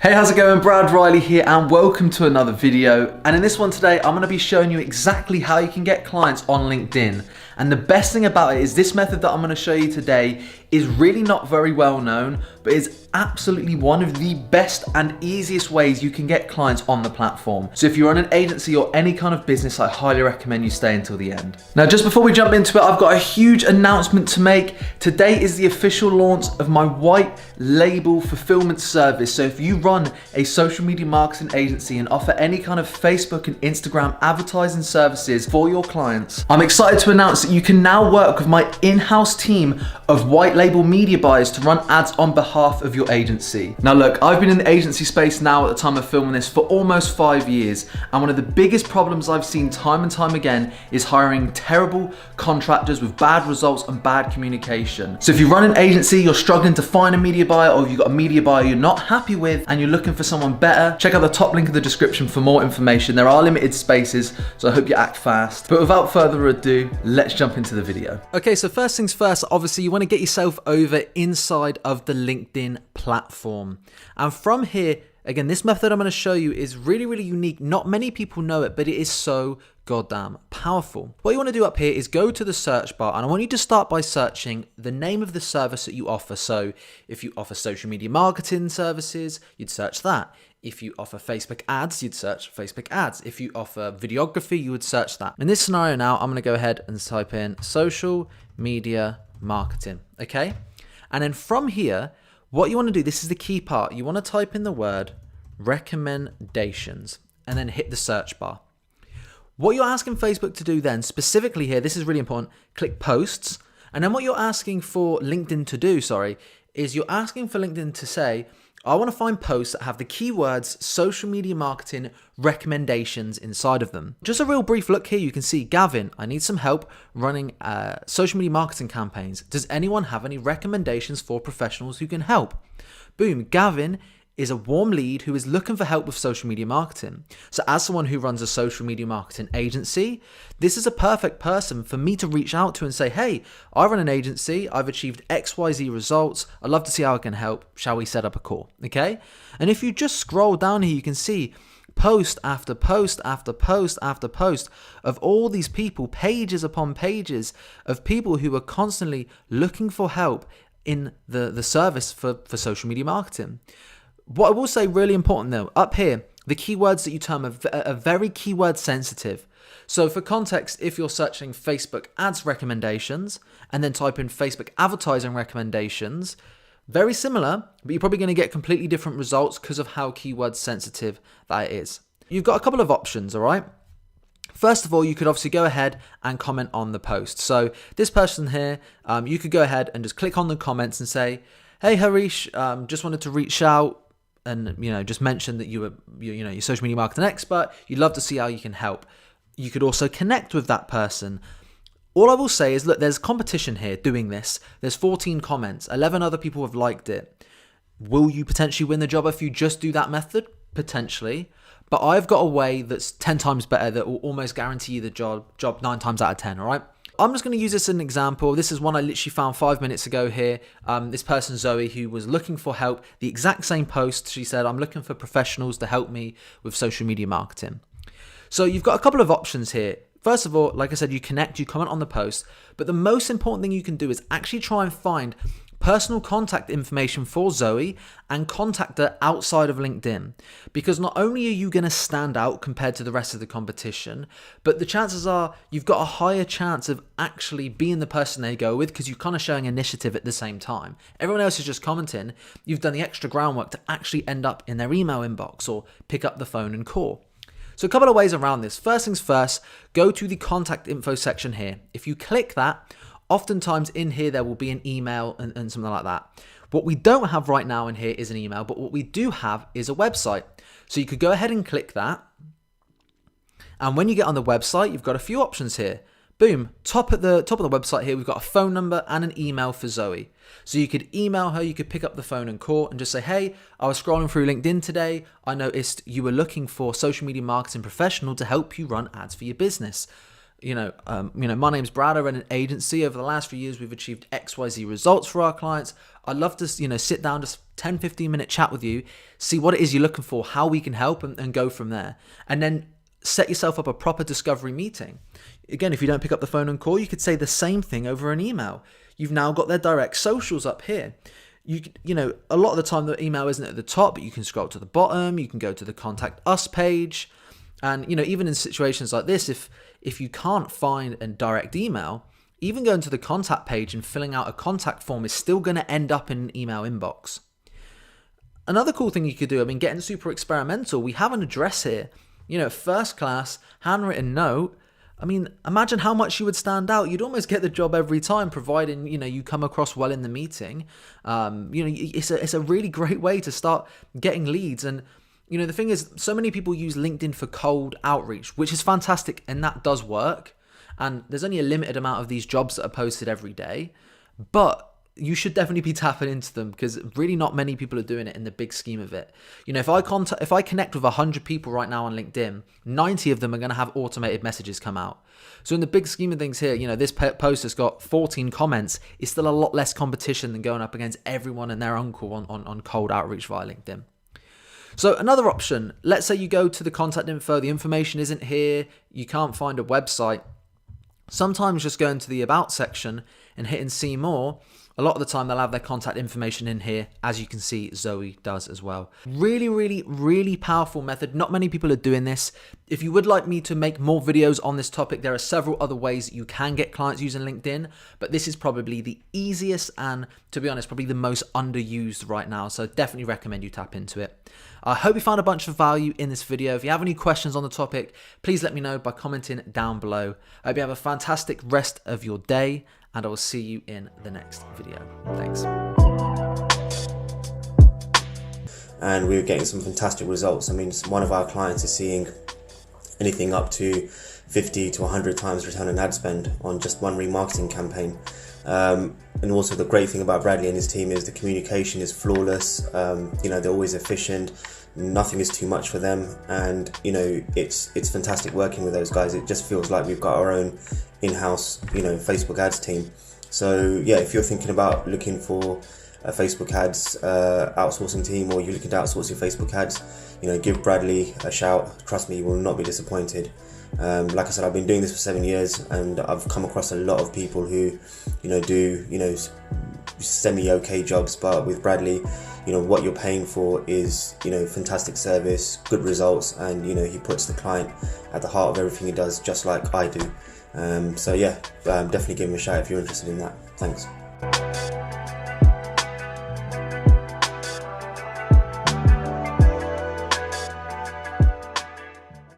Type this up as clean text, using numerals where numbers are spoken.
Hey, how's it going? Brad Riley here and welcome to another video. And in this one today, I'm going to be showing you exactly how you can get clients on LinkedIn. And the best thing about it is this method that I'm going to show you today is really not very well known, but is absolutely one of the best and easiest ways you can get clients on the platform. So if you're on an agency or any kind of business, I highly recommend you stay until the end. Now, just before we jump into it, I've got a huge announcement to make. Today is the official launch of my white label fulfillment service. So if you run a social media marketing agency and offer any kind of Facebook and Instagram advertising services for your clients, I'm excited to announce that you can now work with my in-house team of white label media buyers to run ads on behalf of your agency. Now look, I've been in the agency space now at the time of filming this for almost 5 years, and one of the biggest problems I've seen time and time again is hiring terrible contractors with bad results and bad communication. So if you run an agency, you're struggling to find a media buyer, or you've got a media buyer you're not happy with and you're looking for someone better, check out the top link in the description for more information. There are limited spaces, so I hope you act fast. But without further ado, let's jump into the video. Okay, so first things first, obviously you want to get yourself over inside of the LinkedIn platform. And from here, again, this method I'm going to show you is really, really unique. Not many people know it, but it is so goddamn powerful. What you want to do up here is go to the search bar, and I want you to start by searching the name of the service that you offer. So if you offer social media marketing services, you'd search that. If you offer Facebook ads, you'd search Facebook ads. If you offer videography, you would search that. In this scenario now, I'm going to go ahead and type in social media marketing, okay? And then from here, what you want to do, this is the key part, you want to type in the word recommendations and then hit the search bar. What you're asking Facebook to do then, specifically here, this is really important, click posts. And then what you're asking for LinkedIn to do, is you're asking for LinkedIn to say, I want to find posts that have the keywords social media marketing recommendations inside of them. Just a real brief look here, you can see, Gavin, I need some help running social media marketing campaigns. Does anyone have any recommendations for professionals who can help? Boom, Gavin is a warm lead who is looking for help with social media marketing. So as someone who runs a social media marketing agency, this is a perfect person for me to reach out to and say, hey, I run an agency, I've achieved XYZ results, I'd love to see how I can help, shall we set up a call, okay? And if you just scroll down here, you can see post after post after post after post of all these people, pages upon pages of people who are constantly looking for help in the service for social media marketing. What I will say, really important though, up here, the keywords that you term are very keyword sensitive. So for context, if you're searching Facebook ads recommendations and then type in Facebook advertising recommendations, very similar, but you're probably going to get completely different results because of how keyword sensitive that is. You've got a couple of options, all right? First of all, you could obviously go ahead and comment on the post. So this person here, you could go ahead and just click on the comments and say, hey Harish, just wanted to reach out and just mention that you're social media marketing expert. You'd love to see how you can help. You could also connect with that person. All I will say is, look, there's competition here doing this. There's 14 comments, 11 other people have liked it. Will you potentially win the job if you just do that method? Potentially. But I've got a way that's 10 times better that will almost guarantee you the job 9 times out of 10, all right? I'm just going to use this as an example. This is one I literally found 5 minutes ago here. This person, Zoe, who was looking for help, the exact same post. She said, I'm looking for professionals to help me with social media marketing. So you've got a couple of options here. First of all, like I said, you connect, you comment on the post, but the most important thing you can do is actually try and find personal contact information for Zoe and contact her outside of LinkedIn, because not only are you going to stand out compared to the rest of the competition, but the chances are you've got a higher chance of actually being the person they go with because you're kind of showing initiative at the same time. Everyone else is just commenting. You've done the extra groundwork to actually end up in their email inbox or pick up the phone and call. So a couple of ways around this. First things first, go to the contact info section here. If you click that, oftentimes in here there will be an email and something like that. What we don't have right now in here is an email, but what we do have is a website. So you could go ahead and click that. And when you get on the website, you've got a few options here. Boom, top of the website here, we've got a phone number and an email for Zoe. So you could email her, you could pick up the phone and call and just say, hey, I was scrolling through LinkedIn today. I noticed you were looking for social media marketing professional to help you run ads for your business. my name's Brad. I run an agency. Over the last few years, we've achieved XYZ results for our clients. I'd love to, sit down, just 10, 15-minute chat with you, see what it is you're looking for, how we can help, and go from there. And then set yourself up a proper discovery meeting. Again, if you don't pick up the phone and call, you could say the same thing over an email. You've now got their direct socials up here. A lot of the time the email isn't at the top, but you can scroll to the bottom. You can go to the contact us page. And, even in situations like this, if you can't find a direct email, even going to the contact page and filling out a contact form is still going to end up in an email inbox. Another cool thing you could do, getting super experimental, we have an address here. First class, handwritten note. Imagine how much you would stand out. You'd almost get the job every time, providing, you come across well in the meeting. It's a really great way to start getting leads. And, the thing is, so many people use LinkedIn for cold outreach, which is fantastic. And that does work. And there's only a limited amount of these jobs that are posted every day. But you should definitely be tapping into them, because really not many people are doing it in the big scheme of it. If I connect with 100 people right now on LinkedIn, 90 of them are going to have automated messages come out. So in the big scheme of things here, this post has got 14 comments. It's still a lot less competition than going up against everyone and their uncle on cold outreach via LinkedIn. So another option, let's say you go to the contact info, the information isn't here, you can't find a website. Sometimes just going to the about section and hitting see more, a lot of the time they'll have their contact information in here, as you can see Zoe does as well. Really, really, really powerful method. Not many people are doing this. If you would like me to make more videos on this topic, there are several other ways you can get clients using LinkedIn, but this is probably the easiest and, to be honest, probably the most underused right now. So definitely recommend you tap into it. I hope you found a bunch of value in this video. If you have any questions on the topic, please let me know by commenting down below. I hope you have a fantastic rest of your day, and I will see you in the next video. Thanks. And we were getting some fantastic results. One of our clients is seeing anything up to 50 to 100 times return on ad spend on just one remarketing campaign. And also the great thing about Bradley and his team is the communication is flawless. They're always efficient. Nothing is too much for them, and it's fantastic working with those guys. It just feels like we've got our own in-house Facebook ads team. So yeah, if you're thinking about looking for a Facebook ads outsourcing team, or you're looking to outsource your Facebook ads, give Bradley a shout. Trust me, you will not be disappointed. Like I said, I've been doing this for 7 years, and I've come across a lot of people who do semi-okay jobs, but with Bradley, what you're paying for is fantastic service, good results, and he puts the client at the heart of everything he does, just like I do. So yeah, definitely give him a shout if you're interested in that. Thanks.